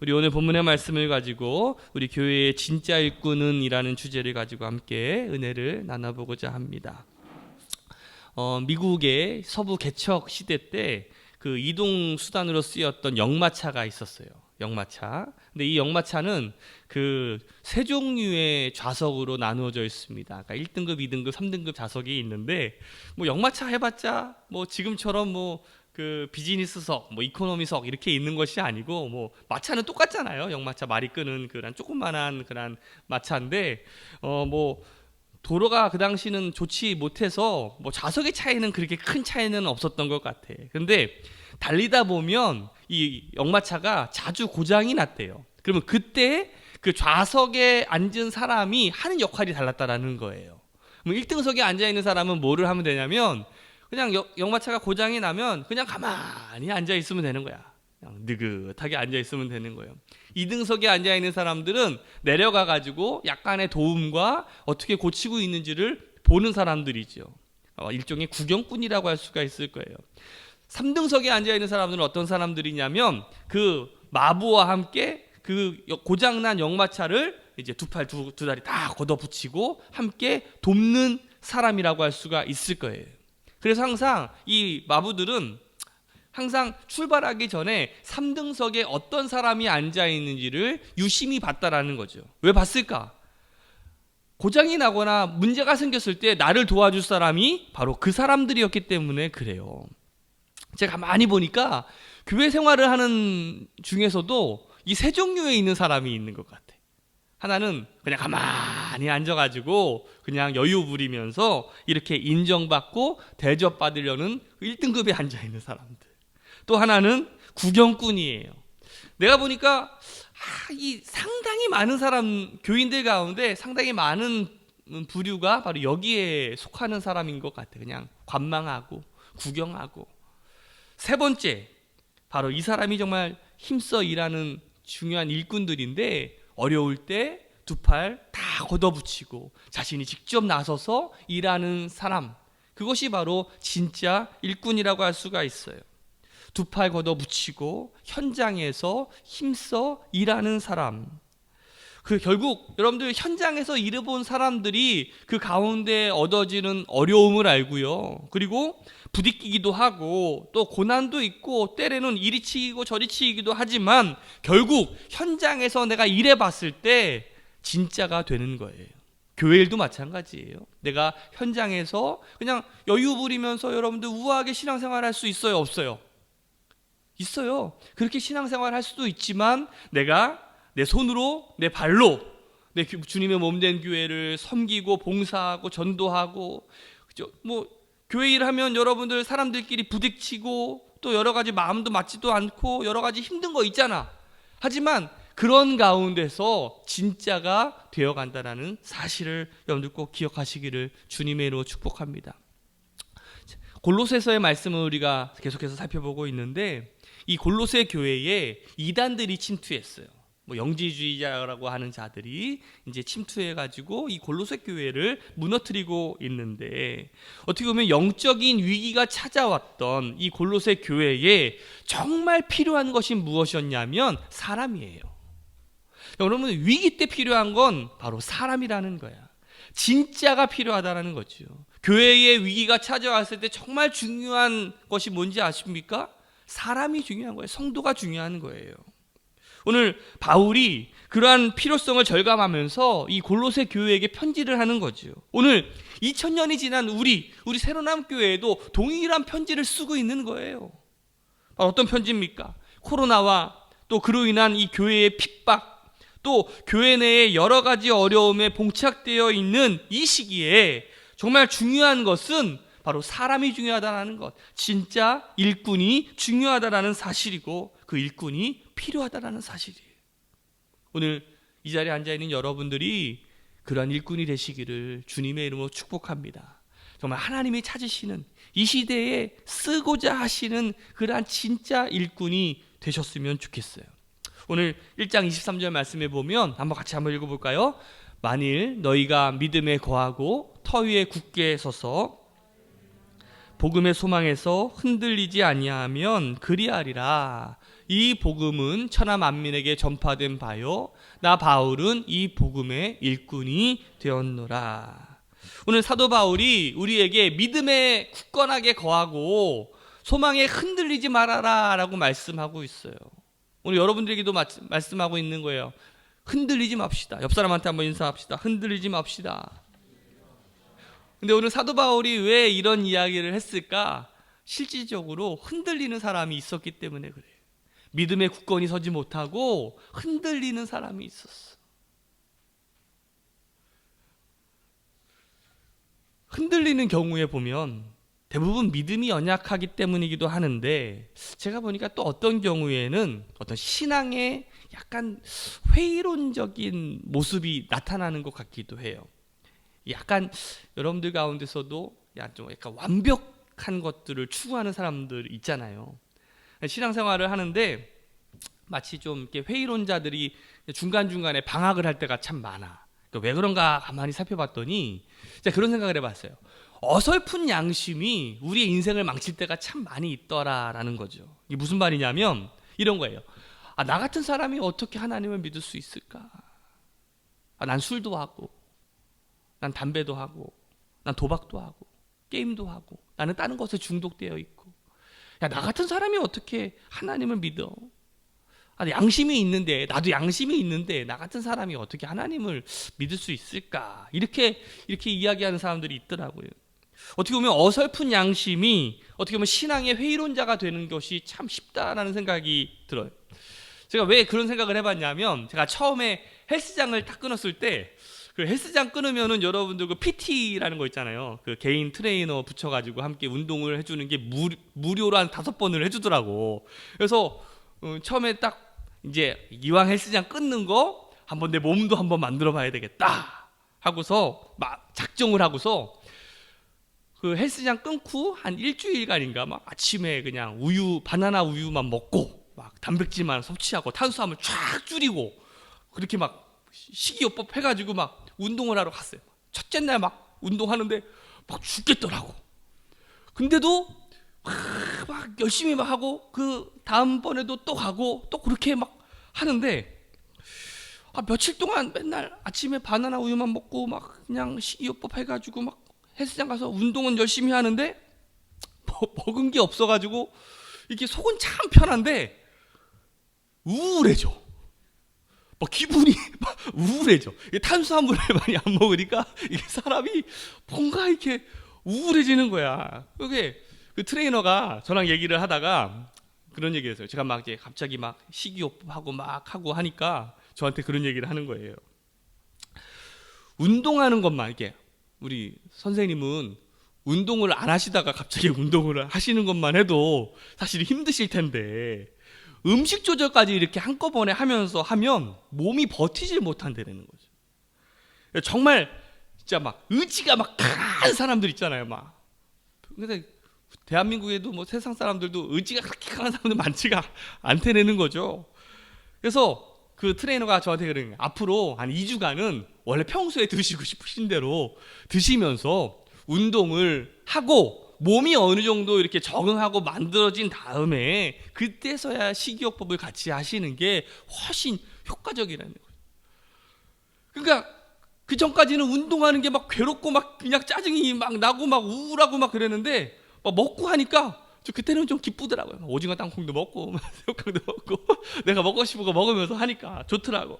우리 오늘 본문의 말씀을 가지고 우리 교회의 진짜 일꾼은 이라는 주제를 가지고 함께 은혜를 나눠보고자 합니다. 미국의 서부 개척 시대 때 그 이동 수단으로 쓰였던 역마차가 있었어요. 역마차. 근데 이 역마차는 그 세 종류의 좌석으로 나누어져 있습니다. 그러니까 1등급, 2등급, 3등급 좌석이 있는데 뭐 역마차 해봤자 뭐 지금처럼 뭐 그 비즈니스석, 뭐 이코노미석 이렇게 있는 것이 아니고 뭐 마차는 똑같잖아요. 역마차 말이 끄는 그런 조그만한 그런 마차인데 뭐 도로가 그 당시는 좋지 못해서 뭐 좌석의 차이는 그렇게 큰 차이는 없었던 것 같아. 근데 달리다 보면 이 역마차가 자주 고장이 났대요. 그러면 그때 그 좌석에 앉은 사람이 하는 역할이 달랐다라는 거예요. 그럼 1등석에 앉아 있는 사람은 뭐를 하면 되냐면 그냥 역마차가 고장이 나면 그냥 가만히 앉아 있으면 되는 거야. 그냥 느긋하게 앉아 있으면 되는 거예요. 2등석에 앉아 있는 사람들은 내려가 가지고 약간의 도움과 어떻게 고치고 있는지를 보는 사람들이죠. 일종의 구경꾼이라고 할 수가 있을 거예요. 3등석에 앉아 있는 사람들은 어떤 사람들이냐면 그 마부와 함께 그 고장난 역마차를 이제 두 팔 두 다리 다 걷어붙이고 함께 돕는 사람이라고 할 수가 있을 거예요. 그래서 항상 이 마부들은 항상 출발하기 전에 3등석에 어떤 사람이 앉아 있는지를 유심히 봤다라는 거죠. 왜 봤을까? 고장이 나거나 문제가 생겼을 때 나를 도와줄 사람이 바로 그 사람들이었기 때문에 그래요. 제가 많이 보니까 교회 생활을 하는 중에서도 이 세 종류에 있는 사람이 있는 것 같아. 하나는 그냥 가만히 앉아가지고 그냥 여유 부리면서 이렇게 인정받고 대접받으려는 1등급에 앉아있는 사람들. 또 하나는 구경꾼이에요. 내가 보니까 이 상당히 많은 사람, 교인들 가운데 상당히 많은 부류가 바로 여기에 속하는 사람인 것 같아. 그냥 관망하고 구경하고. 세 번째, 바로 이 사람이 정말 힘써 일하는 중요한 일꾼들인데 어려울 때 두 팔 다 걷어붙이고 자신이 직접 나서서 일하는 사람, 그것이 바로 진짜 일꾼이라고 할 수가 있어요. 두 팔 걷어붙이고 현장에서 힘써 일하는 사람. 그 결국 여러분들 현장에서 일해본 사람들이 그 가운데 얻어지는 어려움을 알고요. 그리고 부딪히기도 하고 또 고난도 있고 때로는 이리 치이고 저리 치이기도 하지만 결국 현장에서 내가 일해봤을 때 진짜가 되는 거예요. 교회 일도 마찬가지예요. 내가 현장에서 그냥 여유 부리면서 여러분들 우아하게 신앙생활 할 수 있어요? 없어요? 있어요. 그렇게 신앙생활 할 수도 있지만 내가 내 손으로 내 발로 내 주님의 몸된 교회를 섬기고 봉사하고 전도하고 그죠? 뭐 교회 일하면 여러분들 사람들끼리 부딪히고 또 여러 가지 마음도 맞지도 않고 여러 가지 힘든 거 있잖아. 하지만 그런 가운데서 진짜가 되어간다는 사실을 여러분들 꼭 기억하시기를 주님의 이름으로 축복합니다. 골로새서의 말씀을 우리가 계속해서 살펴보고 있는데 이 골로새 교회에 이단들이 침투했어요. 뭐 영지주의자라고 하는 자들이 이제 침투해가지고 이 골로새 교회를 무너뜨리고 있는데 어떻게 보면 영적인 위기가 찾아왔던 이 골로새 교회에 정말 필요한 것이 무엇이었냐면 사람이에요. 여러분 위기 때 필요한 건 바로 사람이라는 거야. 진짜가 필요하다는 거죠. 교회의 위기가 찾아왔을 때 정말 중요한 것이 뭔지 아십니까? 사람이 중요한 거예요. 성도가 중요한 거예요. 오늘 바울이 그러한 필요성을 절감하면서 이 골로새 교회에게 편지를 하는 거죠. 오늘 2000년이 지난 우리 새로남 교회에도 동일한 편지를 쓰고 있는 거예요. 바로 어떤 편지입니까? 코로나와 또 그로 인한 이 교회의 핍박, 또 교회 내에 여러 가지 어려움에 봉착되어 있는 이 시기에 정말 중요한 것은 바로 사람이 중요하다는 것, 진짜 일꾼이 중요하다는 사실이고 그 일꾼이 필요하다는 사실이에요. 오늘 이 자리에 앉아있는 여러분들이 그러한 일꾼이 되시기를 주님의 이름으로 축복합니다. 정말 하나님이 찾으시는 이 시대에 쓰고자 하시는 그러한 진짜 일꾼이 되셨으면 좋겠어요. 오늘 1장 23절 말씀에 보면 같이 한번 읽어볼까요? 만일 너희가 믿음에 거하고 터 위에 굳게 서서 복음의 소망에서 흔들리지 아니하면 그리하리라. 이 복음은 천하 만민에게 전파된 바요 나 바울은 이 복음의 일꾼이 되었노라. 오늘 사도 바울이 우리에게 믿음에 굳건하게 거하고 소망에 흔들리지 말아라 라고 말씀하고 있어요. 오늘 여러분들에게도 말씀하고 있는 거예요. 흔들리지 맙시다. 옆 사람한테 한번 인사합시다. 흔들리지 맙시다. 근데 오늘 사도 바울이 왜 이런 이야기를 했을까? 실질적으로 흔들리는 사람이 있었기 때문에 그래요. 믿음에 굳건히 서지 못하고 흔들리는 사람이 있었어. 흔들리는 경우에 보면 대부분 믿음이 연약하기 때문이기도 하는데, 제가 보니까 또 어떤 경우에는 어떤 신앙의 약간 회의론적인 모습이 나타나는 것 같기도 해요. 약간 여러분들 가운데서도 좀 약간 완벽한 것들을 추구하는 사람들 있잖아요. 신앙생활을 하는데 마치 좀 이렇게 회의론자들이 중간중간에 방학을 할 때가 참 많아. 왜 그런가 가만히 살펴봤더니 제가 그런 생각을 해봤어요. 어설픈 양심이 우리의 인생을 망칠 때가 참 많이 있더라라는 거죠. 이게 무슨 말이냐면 이런 거예요. 나 같은 사람이 어떻게 하나님을 믿을 수 있을까? 난 술도 하고, 난 담배도 하고, 난 도박도 하고, 게임도 하고, 나는 다른 것에 중독되어 있고, 나 같은 사람이 어떻게 하나님을 믿어? 양심이 있는데, 나도 양심이 있는데 나 같은 사람이 어떻게 하나님을 믿을 수 있을까? 이렇게 이야기하는 사람들이 있더라고요. 어떻게 보면 어설픈 양심이 어떻게 보면 신앙의 회의론자가 되는 것이 참 쉽다라는 생각이 들어요. 제가 왜 그런 생각을 해봤냐면, 제가 처음에 헬스장을 딱 끊었을 때, 그 헬스장 끊으면은 여러분들 그 PT라는 거 있잖아요. 그 개인 트레이너 붙여가지고 함께 운동을 해주는 게 무료로 한 5번을 해주더라고. 그래서 처음에 딱 이제 이왕 헬스장 끊는 거 한번 내 몸도 한번 만들어 봐야 되겠다 하고서 막 작정을 하고서 그 헬스장 끊고 한 일주일간인가 막 아침에 그냥 바나나 우유만 먹고 막 단백질만 섭취하고 탄수화물 쫙 줄이고 그렇게 막 식이요법 해가지고 막 운동을 하러 갔어요. 첫째 날 막 운동하는데 막 죽겠더라고. 근데도 막 열심히 막 하고 그 다음번에도 또 가고 또 그렇게 막 하는데, 며칠 동안 맨날 아침에 바나나 우유만 먹고 막 그냥 식이요법 해가지고 막 헬스장 가서 운동은 열심히 하는데 먹은 게 없어가지고 이게 속은 참 편한데 우울해져. 막 기분이 막 우울해져. 탄수화물을 많이 안 먹으니까 이게 사람이 뭔가 이렇게 우울해지는 거야. 그게 그 트레이너가 저랑 얘기를 하다가 그런 얘기를 했어요. 제가 막 이제 갑자기 막 식이요법하고 막 하고 하니까 저한테 그런 얘기를 하는 거예요. 운동하는 것만, 이렇게 우리 선생님은 운동을 안 하시다가 갑자기 운동을 하시는 것만 해도 사실 힘드실 텐데 음식 조절까지 이렇게 한꺼번에 하면서 하면 몸이 버티질 못한다는 거죠. 정말 진짜 막 의지가 막 강한 사람들 있잖아요. 막. 근데 대한민국에도 뭐 세상 사람들도 의지가 그렇게 강한 사람들 많지가 않다는 거죠. 그래서 그 트레이너가 저한테 그러는 거예요. 앞으로 한 2주간은 원래 평소에 드시고 싶으신 대로 드시면서 운동을 하고 몸이 어느 정도 이렇게 적응하고 만들어진 다음에 그때서야 식이요법을 같이 하시는 게 훨씬 효과적이라는 거예요. 그러니까 그 전까지는 운동하는 게 막 괴롭고 막 그냥 짜증이 막 나고 막 우울하고 막 그랬는데 막 먹고 하니까 그때는 좀 기쁘더라고요. 오징어 땅콩도 먹고 새우깡도 먹고 내가 먹고 싶은 거 먹으면서 하니까 좋더라고.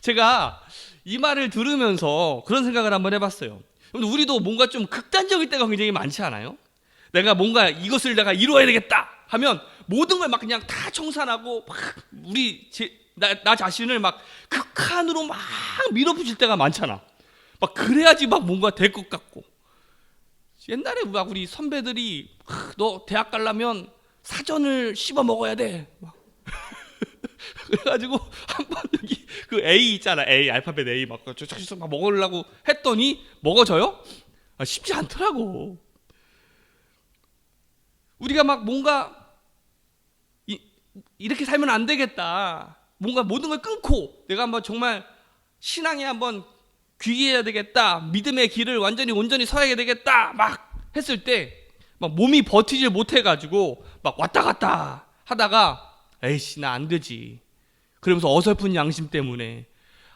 제가 이 말을 들으면서 그런 생각을 한번 해봤어요. 우리도 뭔가 좀 극단적일 때가 굉장히 많지 않아요? 내가 뭔가 이것을 내가 이루어야 되겠다 하면 모든 걸 막 그냥 다 청산하고 막 나 자신을 막 극한으로 막 밀어붙일 때가 많잖아. 막 그래야지 막 뭔가 될 것 같고. 옛날에 막 우리 선배들이 너 대학 가려면 사전을 씹어 먹어야 돼. 막. 그래가지고 한번 여기 그 A 있잖아. A 알파벳 A 막 막 먹으려고 했더니 먹어져요? 쉽지 않더라고. 우리가 막 뭔가 이렇게 살면 안 되겠다. 뭔가 모든 걸 끊고 내가 한번 정말 신앙에 한번 귀해야 되겠다. 믿음의 길을 완전히 온전히 서야 되겠다. 막 했을 때 막 몸이 버티질 못해가지고 막 왔다 갔다 하다가 에이씨 나 안 되지. 그러면서 어설픈 양심 때문에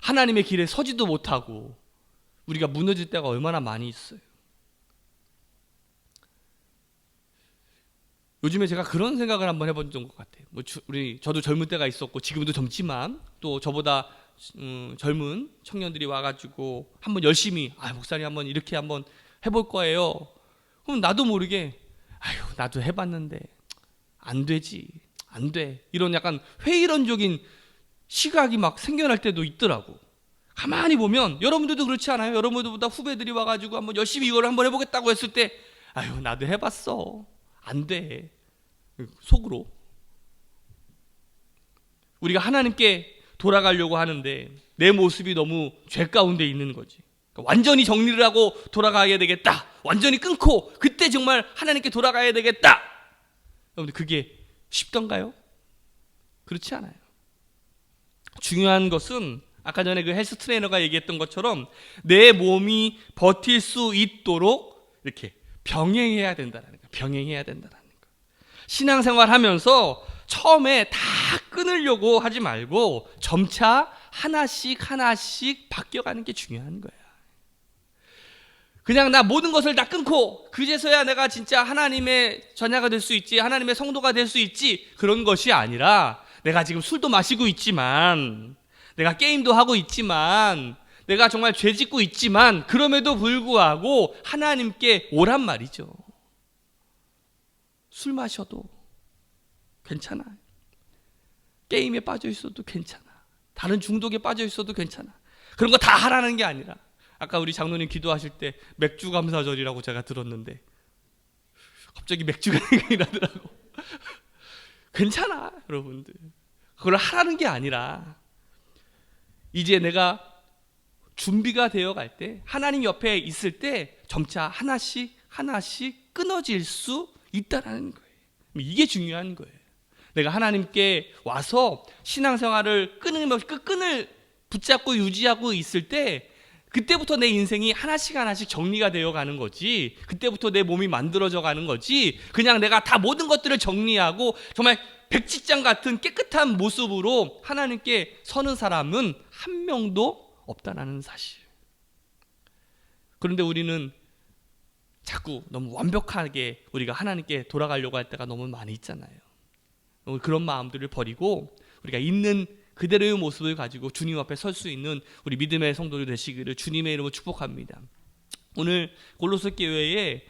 하나님의 길에 서지도 못하고 우리가 무너질 때가 얼마나 많이 있어요. 요즘에 제가 그런 생각을 한번 해본 것 같아요. 저도 젊을 때가 있었고 지금도 젊지만 또 저보다 젊은 청년들이 와가지고 한번 열심히 목사님 한번 이렇게 한번 해볼 거예요. 그럼 나도 모르게 나도 해봤는데 안 되지, 안 돼. 이런 약간 회의론적인 시각이 막 생겨날 때도 있더라고. 가만히 보면 여러분들도 그렇지 않아요? 여러분들보다 후배들이 와가지고 한번 열심히 이걸 한번 해보겠다고 했을 때 나도 해봤어, 안 돼. 속으로 우리가 하나님께 돌아가려고 하는데 내 모습이 너무 죄 가운데 있는 거지. 그러니까 완전히 정리를 하고 돌아가야 되겠다, 완전히 끊고 그때 정말 하나님께 돌아가야 되겠다. 여러분들 그게 쉽던가요? 그렇지 않아요. 중요한 것은 아까 전에 그 헬스 트레이너가 얘기했던 것처럼 내 몸이 버틸 수 있도록 이렇게 병행해야 된다는 거예요. 병행해야 된다는 거예요. 신앙생활 하면서 처음에 다 끊으려고 하지 말고 점차 하나씩 하나씩 바뀌어가는 게 중요한 거야. 그냥 나 모든 것을 다 끊고 그제서야 내가 진짜 하나님의 자녀가 될 수 있지, 하나님의 성도가 될 수 있지, 그런 것이 아니라 내가 지금 술도 마시고 있지만, 내가 게임도 하고 있지만, 내가 정말 죄 짓고 있지만 그럼에도 불구하고 하나님께 오란 말이죠. 술 마셔도 괜찮아. 게임에 빠져 있어도 괜찮아. 다른 중독에 빠져 있어도 괜찮아. 그런 거 다 하라는 게 아니라, 아까 우리 장로님 기도하실 때 맥주 감사절이라고 제가 들었는데 갑자기 맥주가 생각이 나더라고. 괜찮아 여러분들. 그걸 하라는 게 아니라 이제 내가 준비가 되어 갈 때, 하나님 옆에 있을 때 점차 하나씩 하나씩 끊어질 수 있다라는 거예요. 이게 중요한 거예요. 내가 하나님께 와서 신앙생활을 끊임없이 끈을 붙잡고 유지하고 있을 때 그때부터 내 인생이 하나씩 하나씩 정리가 되어 가는 거지, 그때부터 내 몸이 만들어져 가는 거지, 그냥 내가 다 모든 것들을 정리하고 정말 백지장 같은 깨끗한 모습으로 하나님께 서는 사람은 한 명도 없다는 사실. 그런데 우리는 자꾸 너무 완벽하게 우리가 하나님께 돌아가려고 할 때가 너무 많이 있잖아요. 그런 마음들을 버리고 우리가 있는 그대로의 모습을 가지고 주님 앞에 설 수 있는 우리 믿음의 성도들 되시기를 주님의 이름으로 축복합니다. 오늘 골로새 교회에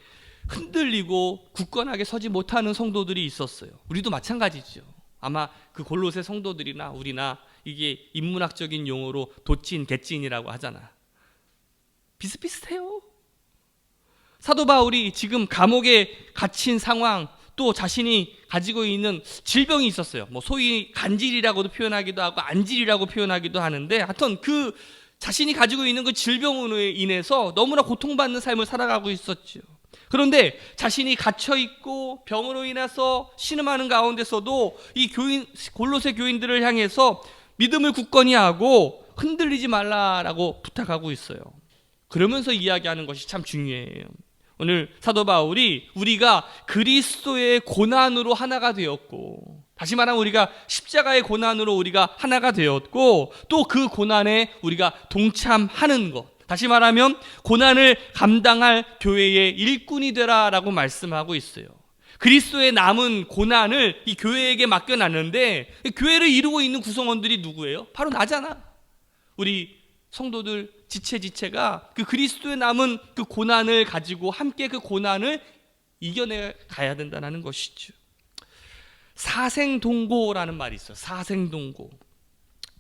흔들리고 굳건하게 서지 못하는 성도들이 있었어요. 우리도 마찬가지죠. 아마 그 골로새 성도들이나 우리나 이게 인문학적인 용어로 도찐, 개찐이라고 하잖아. 비슷비슷해요. 사도 바울이 지금 감옥에 갇힌 상황, 또 자신이 가지고 있는 질병이 있었어요. 소위 간질이라고도 표현하기도 하고 안질이라고 표현하기도 하는데, 하여튼 그 자신이 가지고 있는 그 질병으로 인해서 너무나 고통받는 삶을 살아가고 있었죠. 그런데 자신이 갇혀있고 병으로 인해서 신음하는 가운데서도 이 골로새 교인들을 향해서 믿음을 굳건히 하고 흔들리지 말라라고 부탁하고 있어요. 그러면서 이야기하는 것이 참 중요해요. 오늘 사도 바울이 우리가 그리스도의 고난으로 하나가 되었고, 다시 말하면 우리가 십자가의 고난으로 우리가 하나가 되었고, 또 그 고난에 우리가 동참하는 것, 다시 말하면 고난을 감당할 교회의 일꾼이 되라라고 말씀하고 있어요. 그리스도의 남은 고난을 이 교회에게 맡겨놨는데, 교회를 이루고 있는 구성원들이 누구예요? 바로 나잖아. 우리 성도들 지체가 그 그리스도의 남은 그 고난을 가지고 함께 그 고난을 이겨내 가야 된다는 것이죠. 사생동고라는 말이 있어요. 사생동고.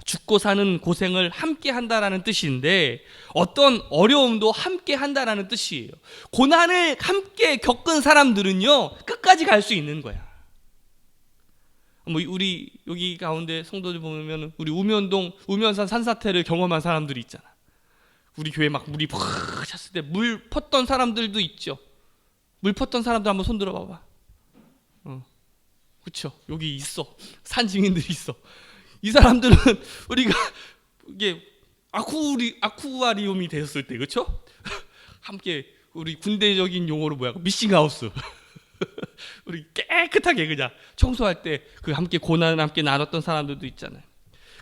죽고 사는 고생을 함께 한다라는 뜻인데, 어떤 어려움도 함께 한다라는 뜻이에요. 고난을 함께 겪은 사람들은요, 끝까지 갈 수 있는 거야. 우리 여기 가운데 성도들 보면 우리 우면산 산사태를 경험한 사람들이 있잖아. 우리 교회 막 물이 팍 찼을 때 물 펐던 사람들도 있죠. 물 펐던 사람들 한번 손 들어봐봐. 그렇죠. 여기 있어. 산 증인들이 있어. 이 사람들은 우리가 이게 아쿠아리움이 되었을 때, 그렇죠? 함께 우리 군대적인 용어로 미싱하우스. 우리 깨끗하게 그냥 청소할 때 그 함께 고난을 함께 나눴던 사람들도 있잖아요.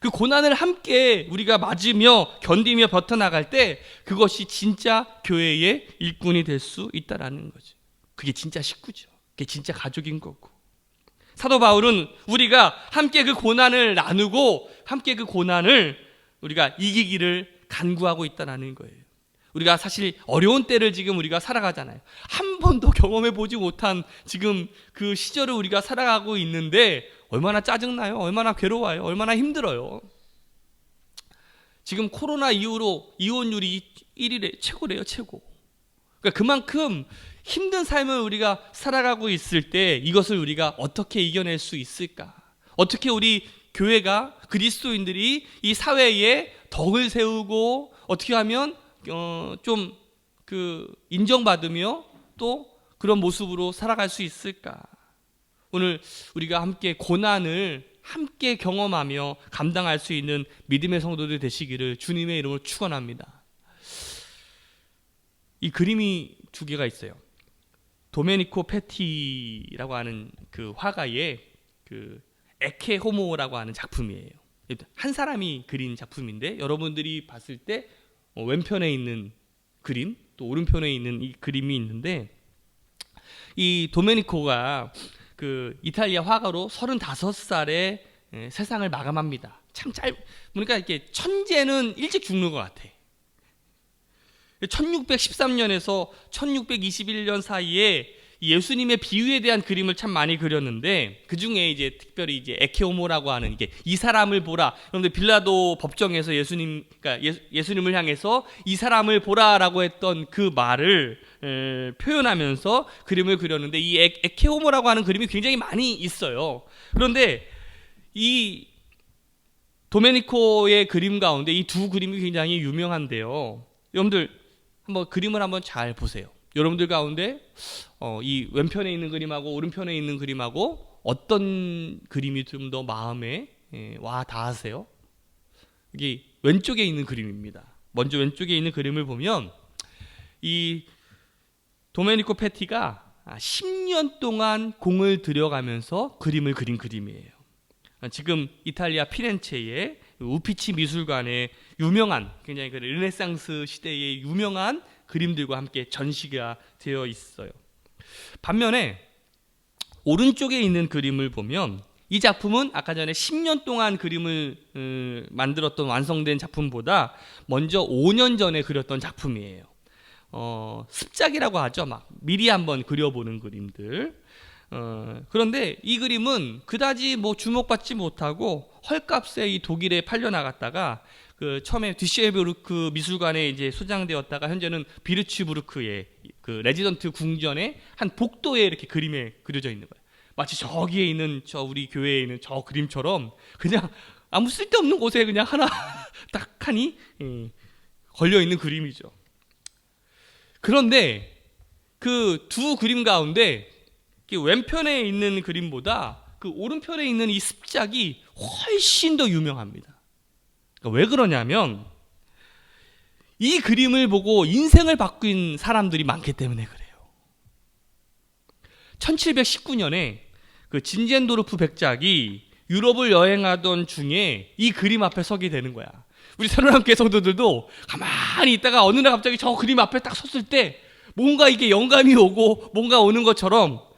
그 고난을 함께 우리가 맞으며 견디며 버텨나갈 때 그것이 진짜 교회의 일꾼이 될 수 있다라는 거죠. 그게 진짜 식구죠. 그게 진짜 가족인 거고. 사도 바울은 우리가 함께 그 고난을 나누고 함께 그 고난을 우리가 이기기를 간구하고 있다는 거예요. 우리가 사실 어려운 때를 지금 우리가 살아가잖아요. 한 번도 경험해 보지 못한 지금 그 시절을 우리가 살아가고 있는데 얼마나 짜증나요? 얼마나 괴로워요? 얼마나 힘들어요? 지금 코로나 이후로 이혼율이 1위래, 최고래요, 최고. 그러니까 그만큼 힘든 삶을 우리가 살아가고 있을 때 이것을 우리가 어떻게 이겨낼 수 있을까? 어떻게 우리 교회가 그리스도인들이 이 사회에 덕을 세우고 어떻게 하면 좀 그 인정받으며 또 그런 모습으로 살아갈 수 있을까? 오늘 우리가 함께 고난을 함께 경험하며 감당할 수 있는 믿음의 성도들 되시기를 주님의 이름으로 축원합니다. 이 그림이 두 개가 있어요. 도메니코 페티라고 하는 그 화가의 그 에케 호모라고 하는 작품이에요. 한 사람이 그린 작품인데 여러분들이 봤을 때 왼편에 있는 그림 또 오른편에 있는 이 그림이 있는데 이 도메니코가 그 이탈리아 화가로 35살에 세상을 마감합니다. 참 그러니까 이렇게 천재는 일찍 죽는 것 같아. 1613년에서 1621년 사이에 예수님의 비유에 대한 그림을 참 많이 그렸는데 그 중에 이제 특별히 이제 에케오모라고 하는 이게 이 사람을 보라. 그런데 빌라도 법정에서 그러니까 예수님을 향해서 이 사람을 보라라고 했던 그 말을 표현하면서 그림을 그렸는데 이 에케오모라고 하는 그림이 굉장히 많이 있어요. 그런데 이 도메니코의 그림 가운데 이 두 그림이 굉장히 유명한데요. 여러분들 한번 그림을 한번 잘 보세요. 여러분들 가운데 이 왼편에 있는 그림하고 오른편에 있는 그림하고 어떤 그림이 좀 더 마음에 와 닿으세요? 이게 왼쪽에 있는 그림입니다. 먼저 왼쪽에 있는 그림을 보면 이 도메니코 페티가 10년 동안 공을 들여가면서 그림을 그린 그림이에요. 지금 이탈리아 피렌체의 우피치 미술관에 유명한 굉장히 그 르네상스 시대의 유명한 그림들과 함께 전시가 되어 있어요. 반면에 오른쪽에 있는 그림을 보면 이 작품은 아까 전에 10년 동안 그림을 만들었던 완성된 작품보다 먼저 5년 전에 그렸던 작품이에요. 습작이라고 하죠. 막 미리 한번 그려보는 그림들. 그런데 이 그림은 그다지 뭐 주목받지 못하고 헐값에 이 독일에 팔려 나갔다가 그 처음에 뒤셰베르크 미술관에 이제 소장되었다가 현재는 비르츠부르크의 그 레지던트 궁전의 한 복도에 이렇게 그림에 그려져 있는 거예요. 마치 저기에 있는 저 우리 교회에 있는 저 그림처럼 그냥 아무 쓸데없는 곳에 그냥 하나 딱 하니 걸려 있는 그림이죠. 그런데 그 두 그림 가운데 왼편에 있는 그림보다 그 오른편에 있는 이 습작이 훨씬 더 유명합니다. 그러니까 왜 그러냐면 이 그림을 보고 인생을 바꾼 사람들이 많기 때문에 그래요. 1719년에 그 진젠도르프 백작이 유럽을 여행하던 중에 이 그림 앞에 서게 되는 거야. 우리 새로남교회 성도들도 가만히 있다가 어느 날 갑자기 저 그림 앞에 딱 섰을 때 뭔가 이게 영감이 오고 뭔가 오는 것처럼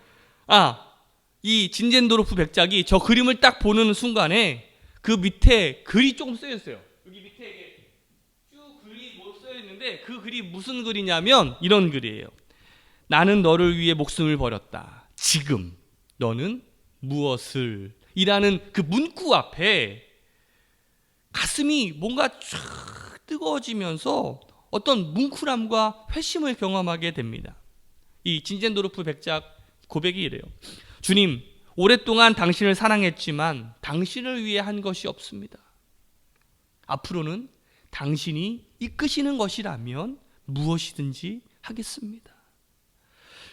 이 진젠도르프 백작이 저 그림을 딱 보는 순간에 그 밑에 글이 조금 쓰여 있어요. 여기 밑에 쭉 글이 뭐 쓰여 있는데 그 글이 무슨 글이냐면 이런 글이에요. 나는 너를 위해 목숨을 버렸다. 지금 너는 무엇을? 이라는 그 문구 앞에 가슴이 뭔가 쫙 뜨거워지면서 어떤 뭉클함과 회심을 경험하게 됩니다. 이 진젠도르프 백작 고백이 이래요. 주님, 오랫동안 당신을 사랑했지만 당신을 위해 한 것이 없습니다. 앞으로는 당신이 이끄시는 것이라면 무엇이든지 하겠습니다.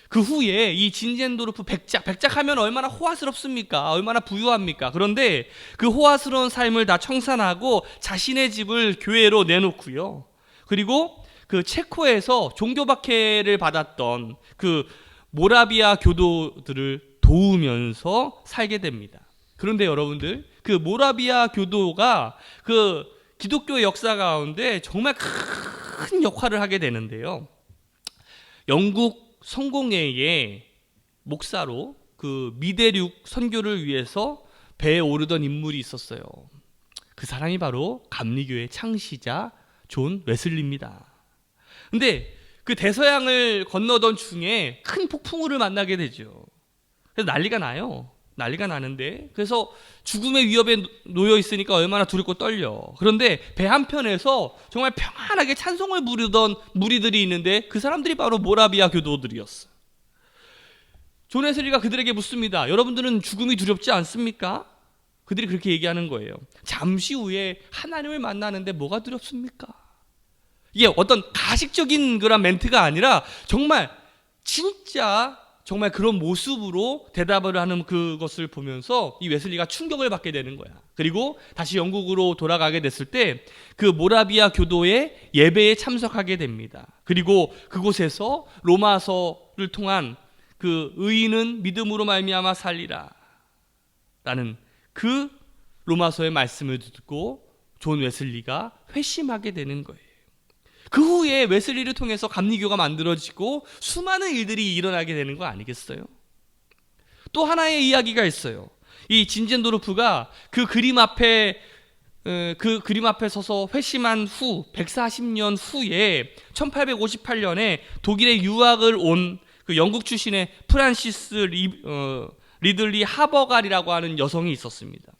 그 후에 이 진젠도르프 백작하면 얼마나 호화스럽습니까? 얼마나 부유합니까? 그런데 그 호화스러운 삶을 다 청산하고 자신의 집을 교회로 내놓고요. 그리고 그 체코에서 종교박해를 받았던 그 모라비아 교도들을 도우면서 살게 됩니다. 그런데 여러분들, 그 모라비아 교도가 그 기독교 역사 가운데 정말 큰 역할을 하게 되는데요. 영국 성공회의 목사로 그 미대륙 선교를 위해서 배에 오르던 인물이 있었어요. 그 사람이 바로 감리교의 창시자 존 웨슬리입니다. 근데 그 대서양을 건너던 중에 큰 폭풍우를 만나게 되죠. 그래서 난리가 나요. 난리가 나는데, 그래서 죽음의 위협에 놓여 있으니까 얼마나 두렵고 떨려. 그런데 배 한편에서 정말 평안하게 찬송을 부르던 무리들이 있는데 그 사람들이 바로 모라비아 교도들이었어요. 존 웨슬리가 그들에게 묻습니다. 여러분들은 죽음이 두렵지 않습니까? 그들이 그렇게 얘기하는 거예요. 잠시 후에 하나님을 만나는데 뭐가 두렵습니까? 이게 어떤 가식적인 그런 멘트가 아니라 정말 진짜 정말 그런 모습으로 대답을 하는 그것을 보면서 이 웨슬리가 충격을 받게 되는 거야. 그리고 다시 영국으로 돌아가게 됐을 때 그 모라비아 교도의 예배에 참석하게 됩니다. 그리고 그곳에서 로마서를 통한 그 의인은 믿음으로 말미암아 살리라 라는 그 로마서의 말씀을 듣고 존 웨슬리가 회심하게 되는 거예요. 그 후에 웨슬리를 통해서 감리교가 만들어지고 수많은 일들이 일어나게 되는 거 아니겠어요? 또 하나의 이야기가 있어요. 이 진젠도르프가 그 그림 앞에 서서 회심한 후 140년 후에 1858년에 독일에 유학을 온 그 영국 출신의 프란시스 리들리 하버갈이라고 하는 여성이 있었습니다.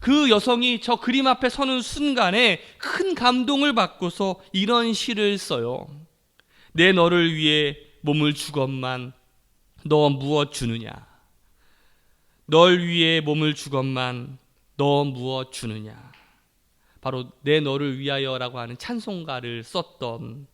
그 여성이 저 그림 앞에 서는 순간에 큰 감동을 받고서 이런 시를 써요. 내 너를 위해 몸을 주건만 너 무엇 주느냐. 널 위해 몸을 주건만 너 무엇 주느냐. 바로 내 너를 위하여라고 하는 찬송가를 썼던,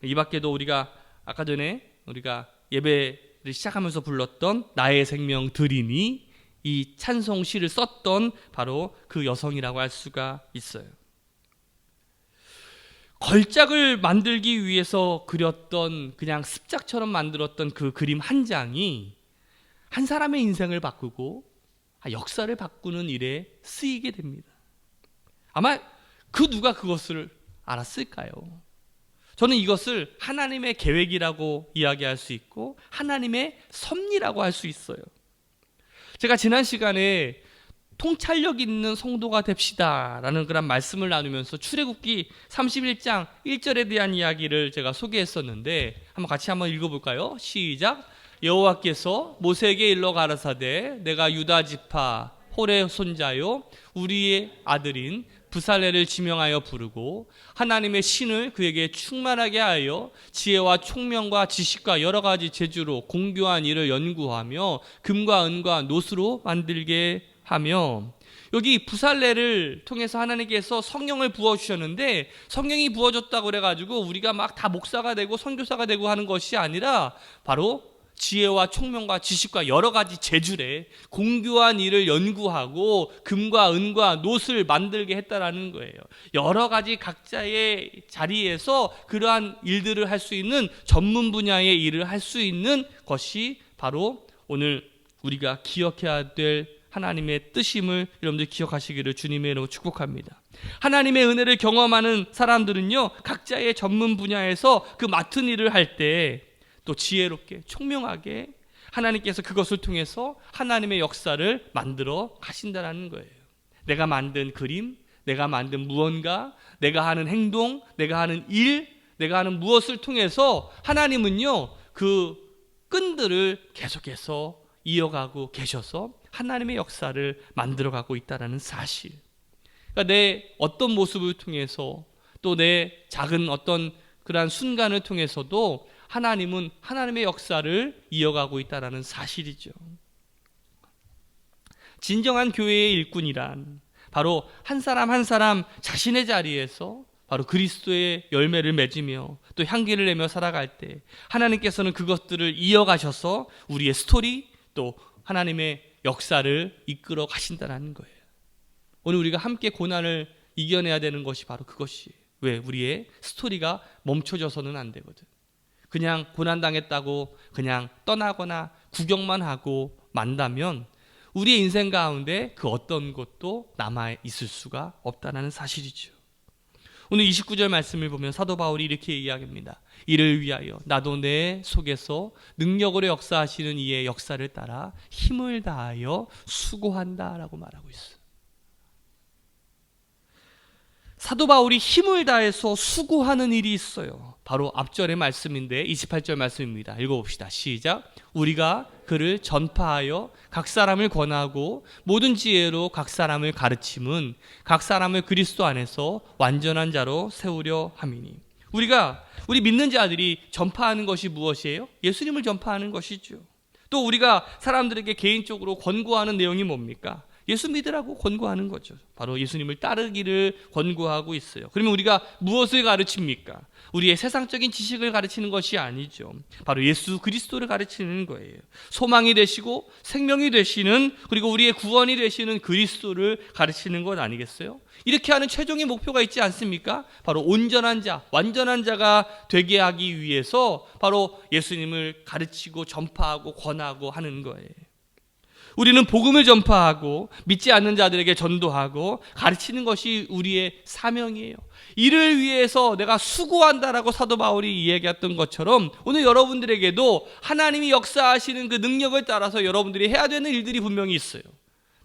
이 밖에도 우리가 아까 전에 우리가 예배를 시작하면서 불렀던 나의 생명 드리니, 이 찬송 시를 썼던 바로 그 여성이라고 할 수가 있어요. 걸작을 만들기 위해서 그렸던, 그냥 습작처럼 만들었던 그 그림 한 장이 한 사람의 인생을 바꾸고 역사를 바꾸는 일에 쓰이게 됩니다. 아마 그 누가 그것을 알았을까요? 저는 이것을 하나님의 계획이라고 이야기할 수 있고 하나님의 섭리라고 할 수 있어요. 제가 지난 시간에 통찰력 있는 성도가 됩시다 라는 그런 말씀을 나누면서 출애굽기 31장 1절에 대한 이야기를 제가 소개했었는데 한번 같이 한번 읽어볼까요? 시작. 여호와께서 모세에게 일러 가라사대 내가 유다 지파 홀의 손자요 우리의 아들인 부살레를 지명하여 부르고 하나님의 신을 그에게 충만하게 하여 지혜와 총명과 지식과 여러 가지 재주로 공교한 일을 연구하며 금과 은과 노수로 만들게 하며, 여기 부살레를 통해서 하나님께서 성령을 부어주셨는데 성령이 부어졌다고 그래가지고 우리가 막 다 목사가 되고 선교사가 되고 하는 것이 아니라 바로 지혜와 총명과 지식과 여러 가지 재주래 공교한 일을 연구하고 금과 은과 노을 만들게 했다라는 거예요. 여러 가지 각자의 자리에서 그러한 일들을 할 수 있는 전문 분야의 일을 할 수 있는 것이 바로 오늘 우리가 기억해야 될 하나님의 뜻임을 여러분들 기억하시기를 주님의 이름으로 축복합니다. 하나님의 은혜를 경험하는 사람들은요 각자의 전문 분야에서 그 맡은 일을 할 때 또 지혜롭게 총명하게 하나님께서 그것을 통해서 하나님의 역사를 만들어 가신다는 거예요. 내가 만든 그림, 내가 만든 무언가, 내가 하는 행동, 내가 하는 일, 내가 하는 무엇을 통해서 하나님은요 그 끈들을 계속해서 이어가고 계셔서 하나님의 역사를 만들어가고 있다는 사실. 그러니까 내 어떤 모습을 통해서 또 내 작은 어떤 그러한 순간을 통해서도 하나님은 하나님의 역사를 이어가고 있다는 사실이죠. 진정한 교회의 일꾼이란 바로 한 사람 한 사람 자신의 자리에서 바로 그리스도의 열매를 맺으며 또 향기를 내며 살아갈 때 하나님께서는 그것들을 이어가셔서 우리의 스토리 또 하나님의 역사를 이끌어 가신다는 거예요. 오늘 우리가 함께 고난을 이겨내야 되는 것이 바로 그것이에요. 왜? 우리의 스토리가 멈춰져서는 안 되거든. 그냥 고난당했다고 그냥 떠나거나 구경만 하고 만다면 우리의 인생 가운데 그 어떤 것도 남아 있을 수가 없다는 사실이죠. 오늘 29절 말씀을 보면 사도 바울이 이렇게 이야기합니다. 이를 위하여 나도 내 속에서 능력으로 역사하시는 이의 역사를 따라 힘을 다하여 수고한다라고 말하고 있어요. 사도 바울이 힘을 다해서 수고하는 일이 있어요. 바로 앞절의 말씀인데 28절 말씀입니다. 읽어봅시다. 시작. 우리가 그를 전파하여 각 사람을 권하고 모든 지혜로 각 사람을 가르침은 각 사람을 그리스도 안에서 완전한 자로 세우려 함이니. 우리 믿는 자들이 전파하는 것이 무엇이에요? 예수님을 전파하는 것이죠. 또 우리가 사람들에게 개인적으로 권고하는 내용이 뭡니까? 예수 믿으라고 권고하는 거죠. 바로 예수님을 따르기를 권고하고 있어요. 그러면 우리가 무엇을 가르칩니까? 우리의 세상적인 지식을 가르치는 것이 아니죠. 바로 예수 그리스도를 가르치는 거예요. 소망이 되시고 생명이 되시는, 그리고 우리의 구원이 되시는 그리스도를 가르치는 것 아니겠어요? 이렇게 하는 최종의 목표가 있지 않습니까? 바로 온전한 자, 완전한 자가 되게 하기 위해서 바로 예수님을 가르치고 전파하고 권하고 하는 거예요. 우리는 복음을 전파하고 믿지 않는 자들에게 전도하고 가르치는 것이 우리의 사명이에요. 이를 위해서 내가 수고한다라고 사도 바울이 이야기했던 것처럼 오늘 여러분들에게도 하나님이 역사하시는 그 능력을 따라서 여러분들이 해야 되는 일들이 분명히 있어요.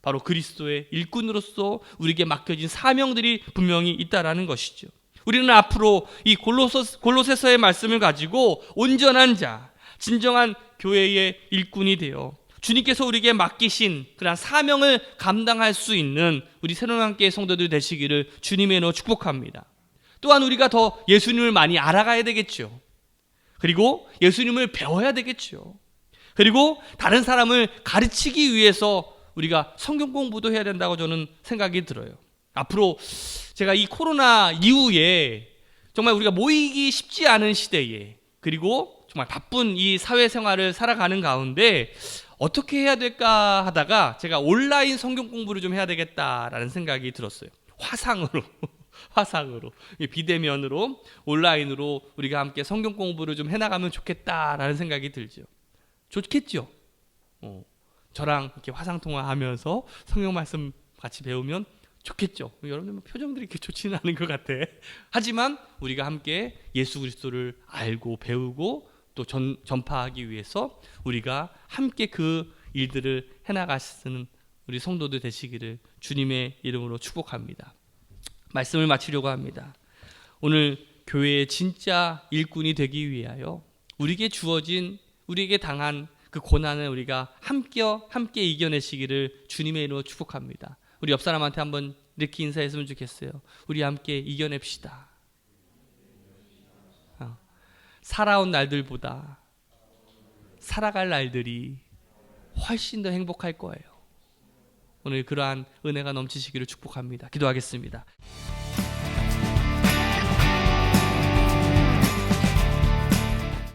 바로 그리스도의 일꾼으로서 우리에게 맡겨진 사명들이 분명히 있다라는 것이죠. 우리는 앞으로 이 골로새서의 말씀을 가지고 온전한 자, 진정한 교회의 일꾼이 되어 주님께서 우리에게 맡기신 그런 사명을 감당할 수 있는 우리 새로운함께 성도들 되시기를 주님의 이름으로 축복합니다. 또한 우리가 더 예수님을 많이 알아가야 되겠죠. 그리고 예수님을 배워야 되겠죠. 그리고 다른 사람을 가르치기 위해서 우리가 성경 공부도 해야 된다고 저는 생각이 들어요. 앞으로 제가 이 코로나 이후에 정말 우리가 모이기 쉽지 않은 시대에, 그리고 정말 바쁜 이 사회생활을 살아가는 가운데 어떻게 해야 될까 하다가 제가 온라인 성경 공부를 좀 해야 되겠다라는 생각이 들었어요. 화상으로 비대면으로 온라인으로 우리가 함께 성경 공부를 좀 해나가면 좋겠다라는 생각이 들죠. 좋겠죠. 저랑 이렇게 화상 통화하면서 성경 말씀 같이 배우면 좋겠죠. 여러분들 표정들이 이렇게 좋지는 않은 것 같아. 하지만 우리가 함께 예수 그리스도를 알고 배우고 또 전파하기 위해서 우리가 함께 그 일들을 해나가시는 우리 성도들 되시기를 주님의 이름으로 축복합니다. 말씀을 마치려고 합니다. 오늘 교회의 진짜 일꾼이 되기 위하여 우리에게 주어진, 우리에게 당한 그 고난을 우리가 함께 이겨내시기를 주님의 이름으로 축복합니다. 우리 옆 사람한테 한번 이렇게 인사했으면 좋겠어요. 우리 함께 이겨냅시다. 살아온 날들보다 살아갈 날들이 훨씬 더 행복할 거예요. 오늘 그러한 은혜가 넘치시기를 축복합니다. 기도하겠습니다.